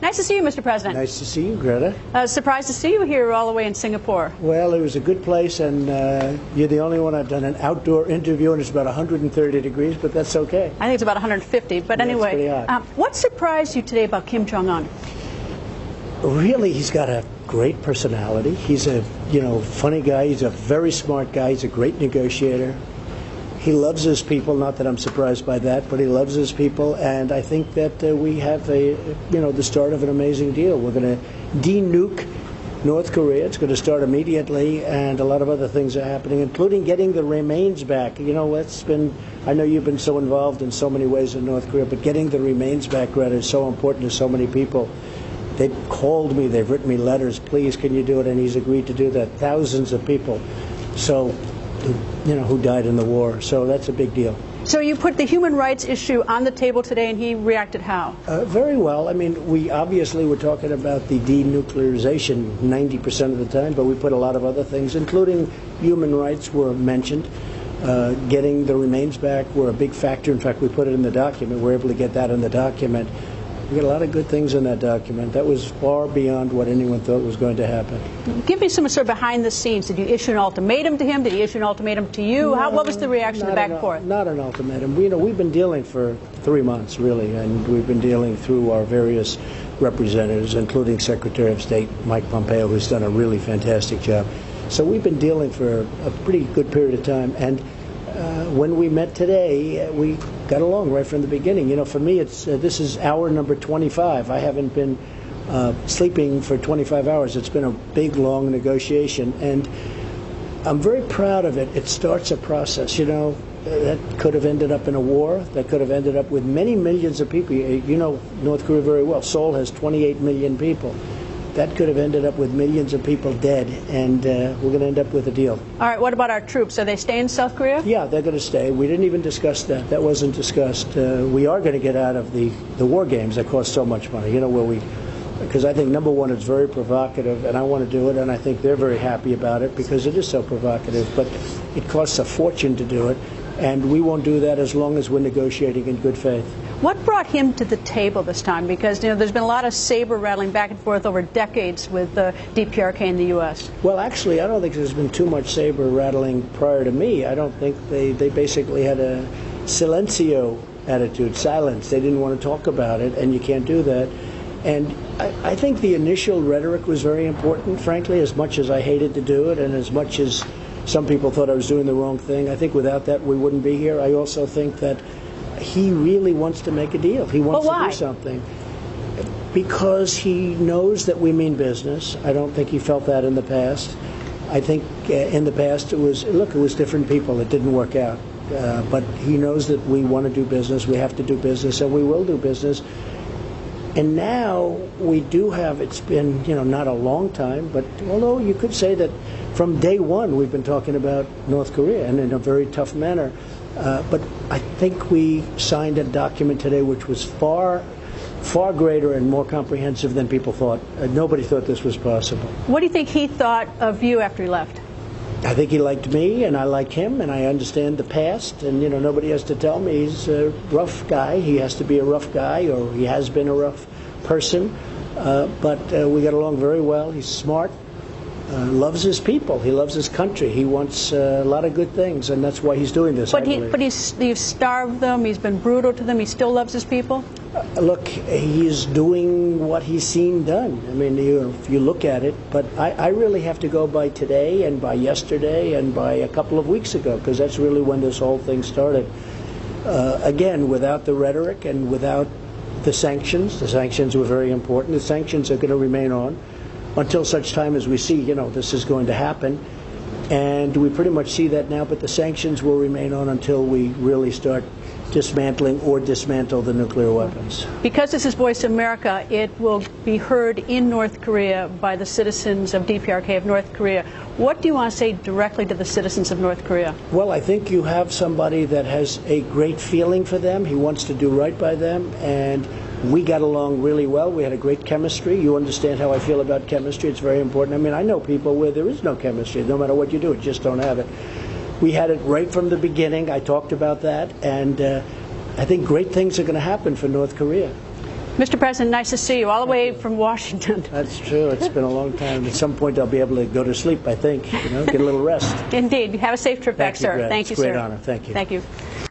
Nice to see you, Mr. President. Nice to see you, Greta. Surprised to see you here all the way in Singapore. Well, it was a good place, and you're the only one I've done an outdoor interview, and it's about 130 degrees, but that's okay. I think it's about 150, but Yeah, anyway. it's pretty hot. What surprised you today about Kim Jong-un? Really, he's got a great personality. He's a funny guy. He's a very smart guy. He's a great negotiator. He loves his people. Not that I'm surprised by that, but he loves his people. And I think that we have the start of an amazing deal. We're going to de-nuke North Korea. It's going to start immediately, and a lot of other things are happening, including getting the remains back. I know you've been so involved in so many ways in North Korea, but getting the remains back, Greta, is so important to so many people. They've called me, they've written me letters, please, can you do it? And he's agreed to do that. Thousands of people, who died in the war. So that's a big deal. So you put the human rights issue on the table today, and he reacted how? Very well. I mean, we obviously were talking about the denuclearization 90% of the time, but we put a lot of other things, including human rights were mentioned. Getting the remains back were a big factor. In fact, we put it in the document. We're able to get that in the document. We got a lot of good things in that document. That was far beyond what anyone thought was going to happen. Give me some sort of behind the scenes. Did you issue an ultimatum to him? Did he issue an ultimatum to you? No, what was the reaction, the back and forth? Not an ultimatum. We've been dealing for 3 months, really, and we've been dealing through our various representatives, including Secretary of State Mike Pompeo, who's done a really fantastic job. So we've been dealing for a pretty good period of time, and when we met today, we got along right from the beginning. For me, this is hour number 25. I haven't been sleeping for 25 hours. It's been a big, long negotiation, and I'm very proud of it. It starts a process. That could have ended up in a war. That could have ended up with many millions of people. You know North Korea very well. Seoul has 28 million people. That could have ended up with millions of people dead, and we're going to end up with a deal. All right, what about our troops? Are they staying in South Korea? Yeah, they're going to stay. We didn't even discuss that. That wasn't discussed. We are going to get out of the war games that cost so much money, because I think, number one, it's very provocative, and I want to do it, and I think they're very happy about it because it is so provocative, but it costs a fortune to do it, and we won't do that as long as we're negotiating in good faith. What brought him to the table this time? Because there's been a lot of saber rattling back and forth over decades with the DPRK in the U.S. Well, actually, I don't think there's been too much saber rattling prior to me. I don't think they basically had a silencio attitude, silence. They didn't want to talk about it, and you can't do that. And I think the initial rhetoric was very important, frankly, as much as I hated to do it and as much as some people thought I was doing the wrong thing. I think without that we wouldn't be here. I also think that he really wants to make a deal. He wants to do something. Because he knows that we mean business. I don't think he felt that in the past. I think in the past it was different people. It didn't work out. But he knows that we want to do business. We have to do business, and we will do business. And now we do have, it's been, not a long time, but although you could say that from day one we've been talking about North Korea, and in a very tough manner. But I think we signed a document today which was far greater and more comprehensive than people thought. Nobody thought this was possible. What do you think he thought of you after he left? I think he liked me, and I like him, and I understand the past, and nobody has to tell me he's a rough guy. He has to be a rough guy, or he has been a rough person, but we got along very well. He's smart, loves his people, he loves his country, he wants a lot of good things, and that's why he's doing this. But he's starved them, he's been brutal to them, he still loves his people? Look, he's doing what he's seen done. I mean, if you look at it, but I really have to go by today and by yesterday and by a couple of weeks ago, because that's really when this whole thing started. Again, without the rhetoric and without the sanctions were very important. The sanctions are going to remain on until such time as we see, this is going to happen. And we pretty much see that now, but the sanctions will remain on until we really start dismantling or dismantle the nuclear weapons. Because this is Voice America, it will be heard in North Korea by the citizens of DPRK of North Korea. What do you want to say directly to the citizens of North Korea? Well, I think you have somebody that has a great feeling for them. He wants to do right by them, and we got along really well. We had a great chemistry. You understand how I feel about chemistry. It's very important. I mean, I know people where there is no chemistry. No matter what you do, just don't have it. We had it right from the beginning. I talked about that, and I think great things are going to happen for North Korea. Mr. President, nice to see you, all the way from Washington. That's true. It's been a long time. At some point, I'll be able to go to sleep, I think, get a little rest. Indeed. Have a safe trip back, sir. Brad. Thank you, It's a sir. great honor. Thank you. Thank you.